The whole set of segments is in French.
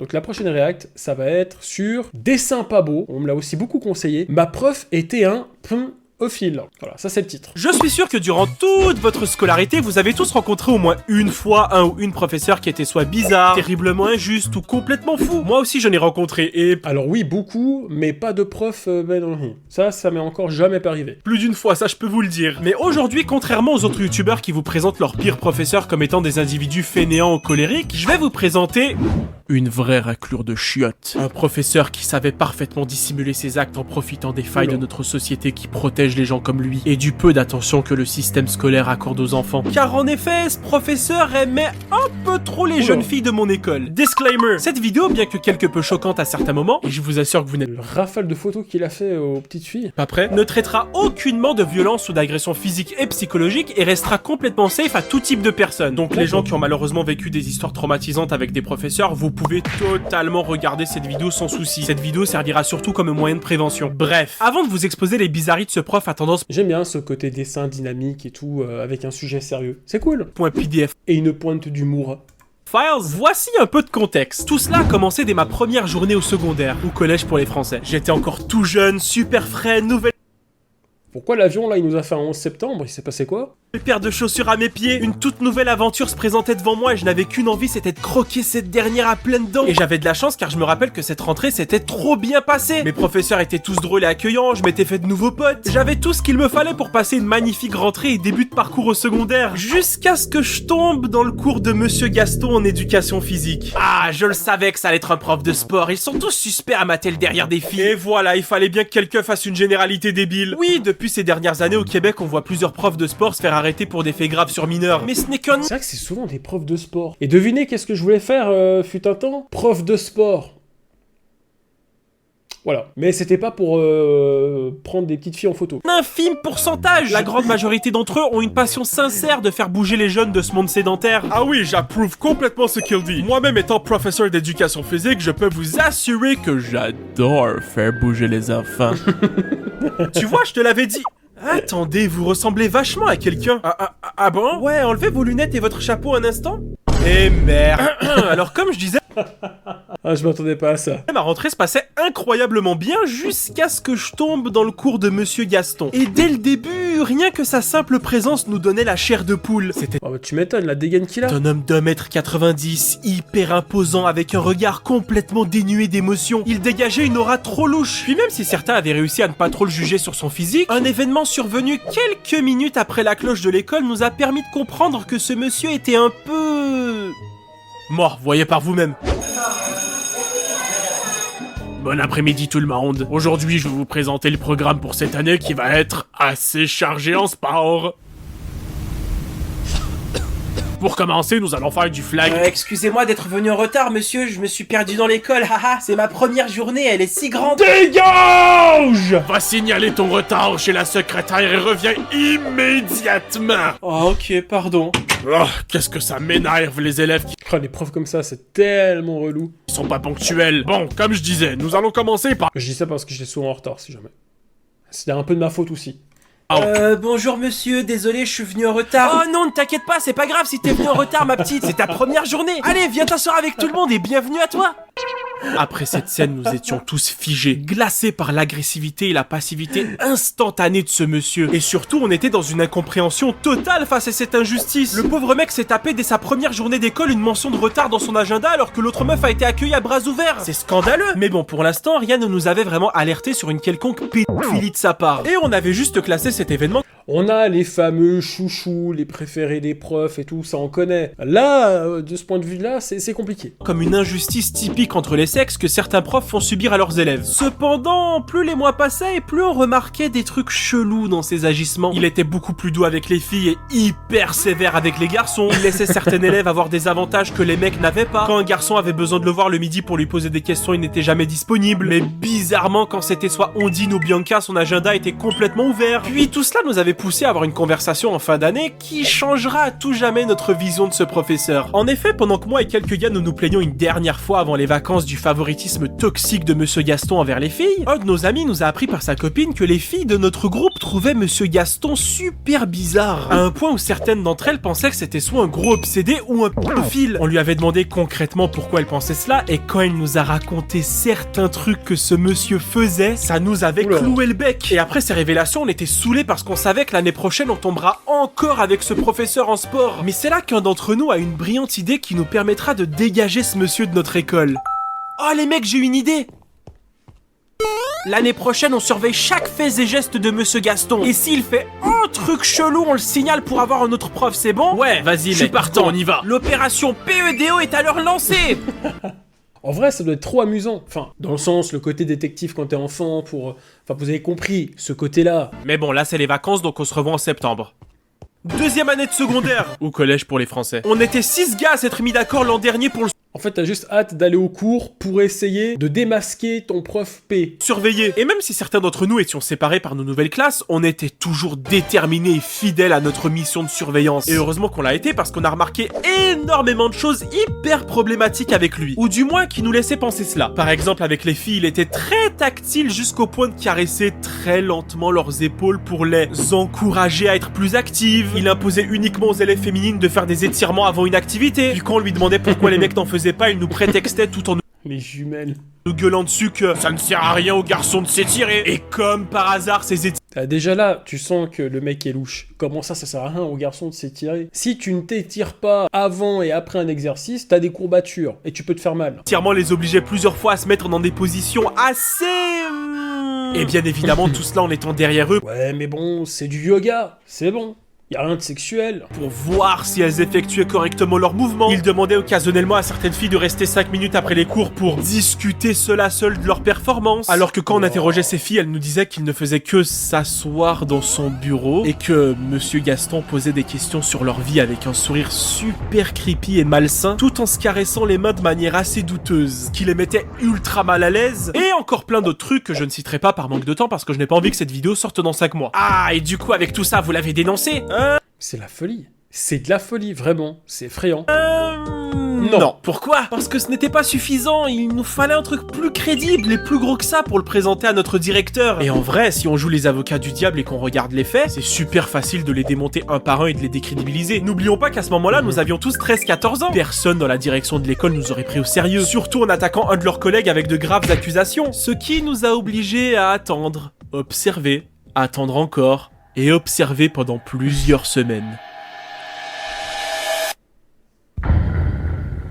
Donc la prochaine réact, ça va être sur dessin pas beau. On me l'a aussi beaucoup conseillé. Ma prof était un ophile. Voilà, ça c'est le titre. Je suis sûr que durant toute votre scolarité, vous avez tous rencontré au moins une fois un ou une professeur qui était soit bizarre, terriblement injuste ou complètement fou. Moi aussi j'en ai rencontré et... Alors oui, beaucoup, mais pas de prof ça m'est encore jamais pas arrivé. Plus d'une fois, ça je peux vous le dire. Mais aujourd'hui, contrairement aux autres youtubeurs qui vous présentent leurs pires professeurs comme étant des individus fainéants ou colériques, je vais vous présenter... une vraie raclure de chiottes. Un professeur qui savait parfaitement dissimuler ses actes en profitant des failles de notre société qui protège les gens comme lui et du peu d'attention que le système scolaire accorde aux enfants. Car en effet, ce professeur aimait un peu trop les jeunes filles de mon école. Disclaimer, cette vidéo, bien que quelque peu choquante à certains moments, et je vous assure que vous n'êtes Le rafale de photos qu'il a fait aux petites filles. pas prêt, ne traitera aucunement de violence ou d'agression physique et psychologique et restera complètement safe à tout type de personnes. Donc les gens qui ont malheureusement vécu des histoires traumatisantes avec des professeurs, vous pouvez totalement regarder cette vidéo sans souci. Cette vidéo servira surtout comme moyen de prévention. Bref, avant de vous exposer les bizarreries de ce prof à tendance J'aime bien ce côté dessin dynamique et tout, avec un sujet sérieux. C'est cool. .pdf Et une pointe d'humour. Files, voici un peu de contexte. Tout cela a commencé dès ma première journée au secondaire, ou collège pour les Français. J'étais encore tout jeune, super frais, nouvelle Pourquoi l'avion, là, il nous a fait un 11 septembre? Il s'est passé quoi? paire de chaussures à mes pieds, une toute nouvelle aventure se présentait devant moi et je n'avais qu'une envie, c'était de croquer cette dernière à pleines dents. Et j'avais de la chance car je me rappelle que cette rentrée s'était trop bien passée. Mes professeurs étaient tous drôles et accueillants, je m'étais fait de nouveaux potes. J'avais tout ce qu'il me fallait pour passer une magnifique rentrée et début de parcours au secondaire. Jusqu'à ce que je tombe dans le cours de Monsieur Gaston en éducation physique. Ah, je le savais que ça allait être un prof de sport, ils sont tous suspects à mater le derrière des filles. Et voilà, il fallait bien que quelqu'un fasse une généralité débile. Oui, depuis ces dernières années au Québec, on voit plusieurs profs de sport se faire arrêter pour des faits graves sur mineurs. Mais ce n'est qu'un... C'est vrai que c'est souvent des profs de sport. Et devinez qu'est-ce que je voulais faire, fut un temps? Prof de sport. Voilà. Mais c'était pas pour prendre des petites filles en photo. Infime pourcentage. La grande majorité d'entre eux ont une passion sincère de faire bouger les jeunes de ce monde sédentaire. Ah oui, j'approuve complètement ce qu'il dit. Moi-même étant professeur d'éducation physique, je peux vous assurer que j'adore faire bouger les enfants. Tu vois, je te l'avais dit. Attendez, vous ressemblez vachement à quelqu'un. Ah bon? Ouais, enlevez vos lunettes et votre chapeau un instant. Eh merde. Alors comme je disais... Ah, je m'attendais pas à ça. Ma rentrée se passait incroyablement bien jusqu'à ce que je tombe dans le cours de Monsieur Gaston. Et dès le début, rien que sa simple présence nous donnait la chair de poule. C'était Oh, bah, tu m'étonnes, la dégaine qu'il a. un homme d'1m90, hyper imposant, avec un regard complètement dénué d'émotion. Il dégageait une aura trop louche. Puis même si certains avaient réussi à ne pas trop le juger sur son physique, un événement survenu quelques minutes après la cloche de l'école nous a permis de comprendre que ce monsieur était un peu... mort, voyez par vous-même. Bon après-midi tout le monde. Aujourd'hui, je vais vous présenter le programme pour cette année qui va être assez chargé en sport. Pour commencer, nous allons faire du flag. Excusez-moi d'être venu en retard, monsieur, je me suis perdu dans l'école, haha, c'est ma première journée, elle est si grande. Dégage! Va signaler ton retard chez la secrétaire et reviens immédiatement. Oh, ok, pardon. Oh, qu'est-ce que ça m'énerve les élèves qui Oh, les profs comme ça, c'est tellement relou. sont pas ponctuels. Bon, comme je disais, nous allons commencer par... Je dis ça parce que j'étais souvent en retard, si jamais. C'est un peu de ma faute aussi. Bonjour monsieur, désolé, je suis venu en retard. Oh non, ne t'inquiète pas, c'est pas grave si t'es venu en retard ma petite, c'est ta première journée. Allez, viens t'asseoir avec tout le monde et bienvenue à toi. Après cette scène, nous étions tous figés, glacés par l'agressivité et la passivité instantanée de ce monsieur. Et surtout, on était dans une incompréhension totale face à cette injustice. Le pauvre mec s'est tapé dès sa première journée d'école une mention de retard dans son agenda alors que l'autre meuf a été accueillie à bras ouverts. C'est scandaleux. Mais bon, pour l'instant, rien ne nous avait vraiment alerté sur une quelconque pédophilie de sa part. Et on avait juste classé cet événement. On a les fameux chouchous, les préférés des profs et tout, ça on connaît. Là, de ce point de vue-là, c'est compliqué. Comme une injustice typique entre les sexes que certains profs font subir à leurs élèves. Cependant, plus les mois passaient et plus on remarquait des trucs chelous dans ses agissements. Il était beaucoup plus doux avec les filles et hyper sévère avec les garçons. Il laissait certains élèves avoir des avantages que les mecs n'avaient pas. Quand un garçon avait besoin de le voir le midi pour lui poser des questions, il n'était jamais disponible. Mais bizarrement, quand c'était soit Ondine ou Bianca, son agenda était complètement ouvert. Puis tout cela nous avait poussé à avoir une conversation en fin d'année qui changera à tout jamais notre vision de ce professeur. En effet, pendant que moi et quelques gars nous nous plaignions une dernière fois avant les vacances du favoritisme toxique de Monsieur Gaston envers les filles, un de nos amis nous a appris par sa copine que les filles de notre groupe trouvaient Monsieur Gaston super bizarre, à un point où certaines d'entre elles pensaient que c'était soit un gros obsédé ou un pédophile. On lui avait demandé concrètement pourquoi elle pensait cela, et quand elle nous a raconté certains trucs que ce monsieur faisait, ça nous avait cloué le bec. Et après ces révélations, on était saoulés parce qu'on savait que l'année prochaine on tombera encore avec ce professeur en sport. Mais c'est là qu'un d'entre nous a une brillante idée qui nous permettra de dégager ce monsieur de notre école. Oh les mecs, j'ai une idée! L'année prochaine, on surveille chaque fait et geste de Monsieur Gaston. Et s'il fait un truc chelou, on le signale pour avoir un autre prof, c'est bon? Ouais, vas-y, je suis partant, on y va. L'opération PEDO est à leur lancer. En vrai, ça doit être trop amusant. Enfin, dans le sens, le côté détective quand t'es enfant, pour... Enfin, vous avez compris, ce côté-là. Mais bon, là, c'est les vacances, donc on se revoit en septembre. Deuxième année de secondaire. Ou collège pour les Français. On était 6 gars à s'être mis d'accord l'an dernier pour le En fait, t'as juste hâte d'aller au cours pour essayer de démasquer ton prof P. surveiller. Et même si certains d'entre nous étions séparés par nos nouvelles classes, on était toujours déterminés et fidèles à notre mission de surveillance. Et heureusement qu'on l'a été parce qu'on a remarqué énormément de choses hyper problématiques avec lui. Ou du moins qui nous laissaient penser cela. Par exemple, avec les filles, il était très tactile jusqu'au point de caresser très lentement leurs épaules pour les encourager à être plus actives. Il imposait uniquement aux élèves féminines de faire des étirements avant une activité. Puis quand on lui demandait pourquoi les mecs n'en faisaient pas, il nous prétextait tout en Les jumelles. nous gueulant dessus que ça ne sert à rien aux garçons de s'étirer. Et comme par hasard, ces Déjà là, tu sens que le mec est louche. Comment ça sert à rien aux garçons de s'étirer? Si tu ne t'étires pas avant et après un exercice, t'as des courbatures et tu peux te faire mal. étirements les obligeaient plusieurs fois à se mettre dans des positions assez... Et bien évidemment, tout cela en étant derrière eux Ouais, mais bon, c'est du yoga, c'est bon. Y a rien de sexuel. pour voir si elles effectuaient correctement leurs mouvements. Ils demandaient occasionnellement à certaines filles de rester 5 minutes après les cours pour discuter seul à seul de leur performance. Alors que quand on interrogeait ces filles, elles nous disaient qu'ils ne faisaient que s'asseoir dans son bureau et que Monsieur Gaston posait des questions sur leur vie avec un sourire super creepy et malsain, tout en se caressant les mains de manière assez douteuse, qui les mettait ultra mal à l'aise, et encore plein d'autres trucs que je ne citerai pas par manque de temps parce que je n'ai pas envie que cette vidéo sorte dans 5 mois. Ah, et du coup, avec tout ça, vous l'avez dénoncé, hein? C'est la folie. C'est de la folie, vraiment. C'est effrayant. Non. Pourquoi? Parce que ce n'était pas suffisant, il nous fallait un truc plus crédible et plus gros que ça pour le présenter à notre directeur. Et en vrai, si on joue les avocats du diable et qu'on regarde les faits, c'est super facile de les démonter un par un et de les décrédibiliser. N'oublions pas qu'à ce moment-là, nous avions tous 13-14 ans. Personne dans la direction de l'école nous aurait pris au sérieux, surtout en attaquant un de leurs collègues avec de graves accusations. Ce qui nous a obligés à attendre, observer, attendre encore, et observer pendant plusieurs semaines.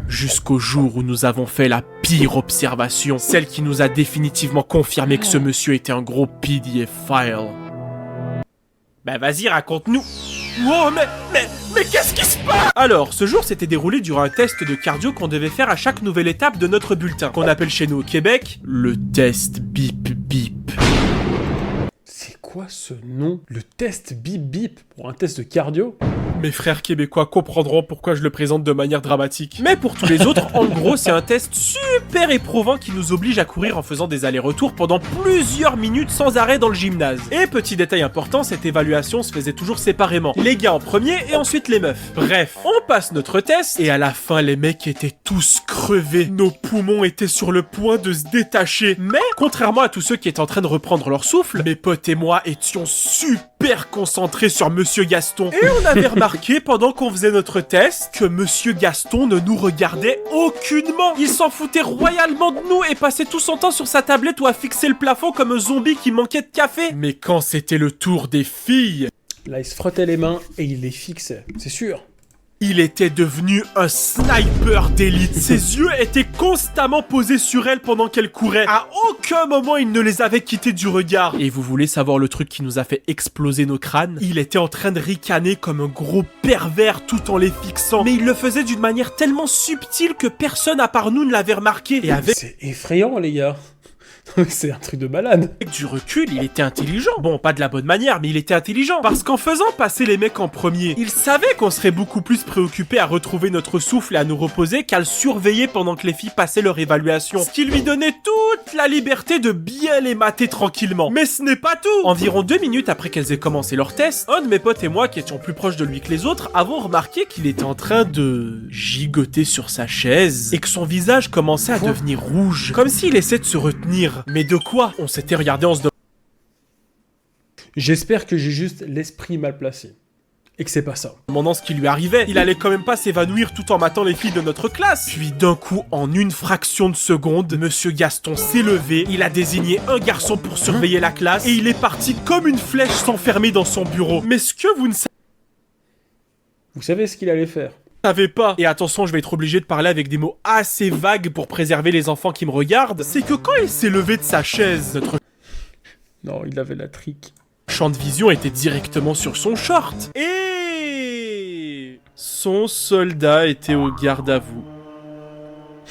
Jusqu'au jour où nous avons fait la pire observation, celle qui nous a définitivement confirmé que ce monsieur était un gros pédophile. Bah vas-y, raconte-nous. Wow, mais qu'est-ce qui se passe? Alors, ce jour s'était déroulé durant un test de cardio qu'on devait faire à chaque nouvelle étape de notre bulletin, qu'on appelle chez nous au Québec, le test bip bip. C'est quoi ce nom? Le test bip bip pour un test de cardio? Mes frères québécois comprendront pourquoi je le présente de manière dramatique. Mais pour tous les autres, en gros, c'est un test super éprouvant qui nous oblige à courir en faisant des allers-retours pendant plusieurs minutes sans arrêt dans le gymnase. Et petit détail important, cette évaluation se faisait toujours séparément. Les gars en premier et ensuite les meufs. Bref, on passe notre test et à la fin, les mecs étaient tous crevés. Nos poumons étaient sur le point de se détacher. Mais, contrairement à tous ceux qui étaient en train de reprendre leur souffle, mes potes et moi étions super concentrés sur Monsieur Gaston. Et on avait remarqué pendant qu'on faisait notre test que Monsieur Gaston ne nous regardait aucunement. Il s'en foutait royalement de nous et passait tout son temps sur sa tablette ou à fixer le plafond comme un zombie qui manquait de café. Mais quand c'était le tour des filles, Là, il se frottait les mains et il les fixait. C'est sûr. il était devenu un sniper d'élite. Ses yeux étaient constamment posés sur elle pendant qu'elle courait. À aucun moment il ne les avait quittés du regard. Et vous voulez savoir le truc qui nous a fait exploser nos crânes? Il était en train de ricaner comme un gros pervers tout en les fixant. Mais il le faisait d'une manière tellement subtile que personne à part nous ne l'avait remarqué. Et avec... C'est effrayant, les gars. C'est un truc de malade. Avec du recul, il était intelligent. Bon, pas de la bonne manière, mais il était intelligent. Parce qu'en faisant passer les mecs en premier, il savait qu'on serait beaucoup plus préoccupé à retrouver notre souffle et à nous reposer qu'à le surveiller pendant que les filles passaient leur évaluation. Ce qui lui donnait toute la liberté de bien les mater tranquillement. Mais ce n'est pas tout. Environ 2 minutes après qu'elles aient commencé leur test, un de mes potes et moi, qui étions plus proches de lui que les autres, avons remarqué qu'il était en train de gigoter sur sa chaise et que son visage commençait à devenir rouge, comme s'il essaie de se retenir. Mais de quoi? On s'était regardé en se demandant. J'espère que j'ai juste l'esprit mal placé. Et que c'est pas ça. Demandant ce qui lui arrivait, il allait quand même pas s'évanouir tout en matant les filles de notre classe. Puis d'un coup, en une fraction de seconde, Monsieur Gaston s'est levé, il a désigné un garçon pour surveiller la classe, et il est parti comme une flèche s'enfermer dans son bureau. Mais ce que vous ne Vous savez ce qu'il allait faire? savez pas, et attention, je vais être obligé de parler avec des mots assez vagues pour préserver les enfants qui me regardent, c'est que quand il s'est levé de sa chaise, notre Non, il avait la trique. champ de vision était directement sur son short. Et son soldat était au garde à vous.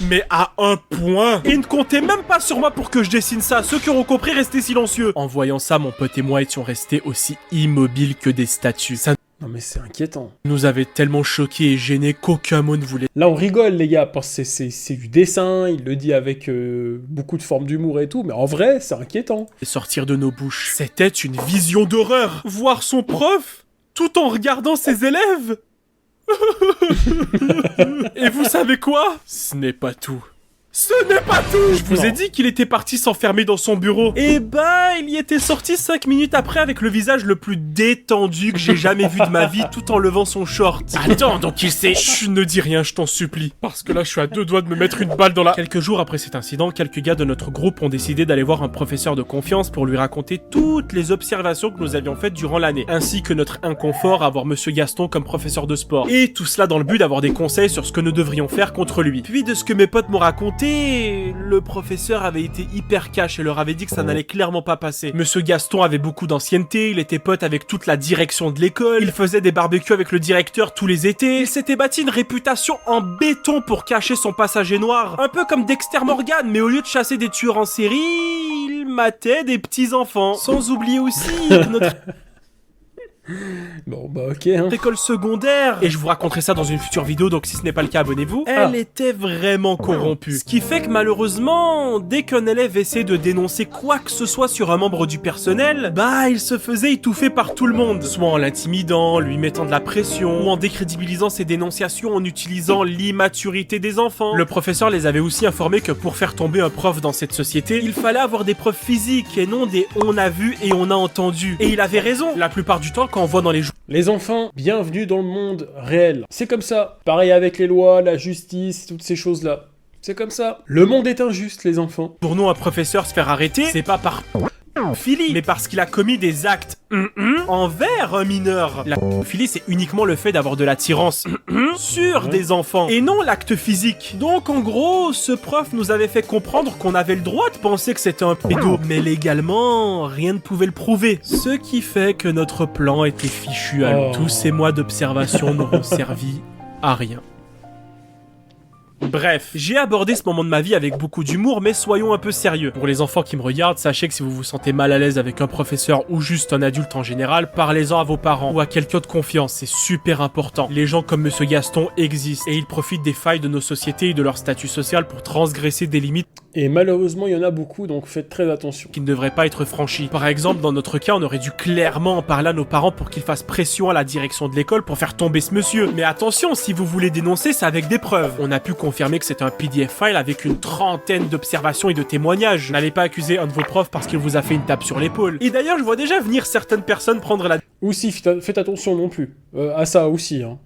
Mais à un point. Et ne comptez même pas sur moi pour que je dessine ça. Ceux qui auront compris, restez silencieux. En voyant ça, mon pote et moi étions restés aussi immobiles que des statues. Ça Non mais c'est inquiétant. nous avait tellement choqués et gênés qu'aucun mot ne voulait Là on rigole les gars, parce que c'est du dessin, il le dit avec beaucoup de forme d'humour et tout, mais en vrai c'est inquiétant. sortir de nos bouches. C'était une vision d'horreur. Voir son prof tout en regardant ses élèves. Et vous savez quoi? Ce n'est pas tout. Ce n'est pas tout! Je vous ai dit qu'il était parti s'enfermer dans son bureau. Et bah, il y était sorti 5 minutes après avec le visage le plus détendu que j'ai jamais vu de ma vie tout en levant son short. Attends, donc il sait... Chut, ne dis rien, je t'en supplie. Parce que là, je suis à 2 doigts de me mettre une balle dans la... Quelques jours après cet incident, quelques gars de notre groupe ont décidé d'aller voir un professeur de confiance pour lui raconter toutes les observations que nous avions faites durant l'année, ainsi que notre inconfort à avoir Monsieur Gaston comme professeur de sport. Et tout cela dans le but d'avoir des conseils sur ce que nous devrions faire contre lui. Puis de ce que mes potes m'ont raconté, le professeur avait été hyper cash et leur avait dit que ça n'allait clairement pas passer. Monsieur Gaston avait beaucoup d'ancienneté, il était pote avec toute la direction de l'école, il faisait des barbecues avec le directeur tous les étés, il s'était bâti une réputation en béton pour cacher son passager noir, un peu comme Dexter Morgan, mais au lieu de chasser des tueurs en série, il matait des petits enfants. Sans oublier aussi que notre Bon bah ok hein. école secondaire, et je vous raconterai ça dans une future vidéo, donc si ce n'est pas le cas, abonnez-vous, elle était vraiment corrompue. Ce qui fait que malheureusement, dès qu'un élève essayait de dénoncer quoi que ce soit sur un membre du personnel, bah il se faisait étouffer par tout le monde, soit en l'intimidant, lui mettant de la pression, ou en décrédibilisant ses dénonciations en utilisant l'immaturité des enfants. Le professeur les avait aussi informés que pour faire tomber un prof dans cette société, il fallait avoir des preuves physiques et non des on a vu et on a entendu. Et il avait raison, la plupart du temps quand on voit dans les Les enfants, bienvenue dans le monde réel. C'est comme ça. Pareil avec les lois, la justice, toutes ces choses-là. C'est comme ça. Le monde est injuste, les enfants. pour nous un professeur se faire arrêter, c'est pas par pédophilie, mais parce qu'il a commis des actes envers un mineur. La pédophilie, c'est uniquement le fait d'avoir de l'attirance sur des enfants, et non l'acte physique. Donc en gros, ce prof nous avait fait comprendre qu'on avait le droit de penser que c'était un pédo, mais légalement, rien ne pouvait le prouver. Ce qui fait que notre plan était fichu à l'eau. Tous ces mois d'observation n'auront servi à rien. Bref, j'ai abordé ce moment de ma vie avec beaucoup d'humour, mais soyons un peu sérieux. Pour les enfants qui me regardent, sachez que si vous vous sentez mal à l'aise avec un professeur ou juste un adulte en général, parlez-en à vos parents ou à quelqu'un de confiance, c'est super important. Les gens comme Monsieur Gaston existent et ils profitent des failles de nos sociétés et de leur statut social pour transgresser des limites Et malheureusement, il y en a beaucoup, donc faites très attention. qui ne devraient pas être franchies. Par exemple, dans notre cas, on aurait dû clairement en parler à nos parents pour qu'ils fassent pression à la direction de l'école pour faire tomber ce monsieur. Mais attention, si vous voulez dénoncer, c'est avec des preuves. On a pu confirmer que c'était un PDF file avec une 30aine d'observations et de témoignages. N'allez pas accuser un de vos profs parce qu'il vous a fait une tape sur l'épaule. Et d'ailleurs, je vois déjà venir certaines personnes prendre la Aussi, faites attention non plus. À ça aussi, hein.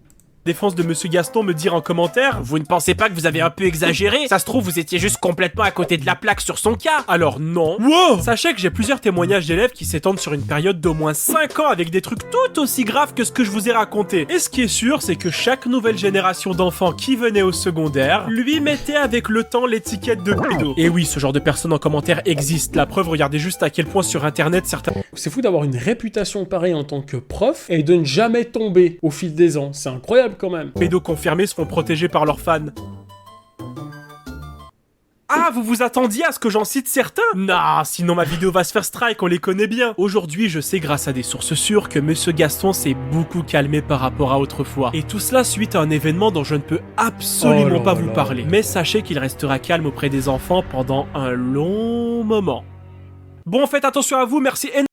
défense de Monsieur Gaston me dire en commentaire: vous ne pensez pas que vous avez un peu exagéré? Ça se trouve, vous étiez juste complètement à côté de la plaque sur son cas. Alors non. Wow. Sachez que j'ai plusieurs témoignages d'élèves qui s'étendent sur une période d'au moins 5 ans avec des trucs tout aussi graves que ce que je vous ai raconté. Et ce qui est sûr, c'est que chaque nouvelle génération d'enfants qui venait au secondaire lui mettait avec le temps l'étiquette de pédo. Et oui, ce genre de personnes en commentaire existe. La preuve, regardez juste à quel point sur internet certains C'est fou d'avoir une réputation pareille en tant que prof et de ne jamais tomber au fil des ans. C'est incroyable quand même. pédos confirmés se font protéger par leurs fans. Ah, vous vous attendiez à ce que j'en cite certains? Non, sinon ma vidéo va se faire strike, on les connaît bien. Aujourd'hui, je sais grâce à des sources sûres que Monsieur Gaston s'est beaucoup calmé par rapport à autrefois. Et tout cela suite à un événement dont je ne peux absolument pas vous parler. Mais sachez qu'il restera calme auprès des enfants pendant un long moment. Bon, faites attention à vous, merci énormément.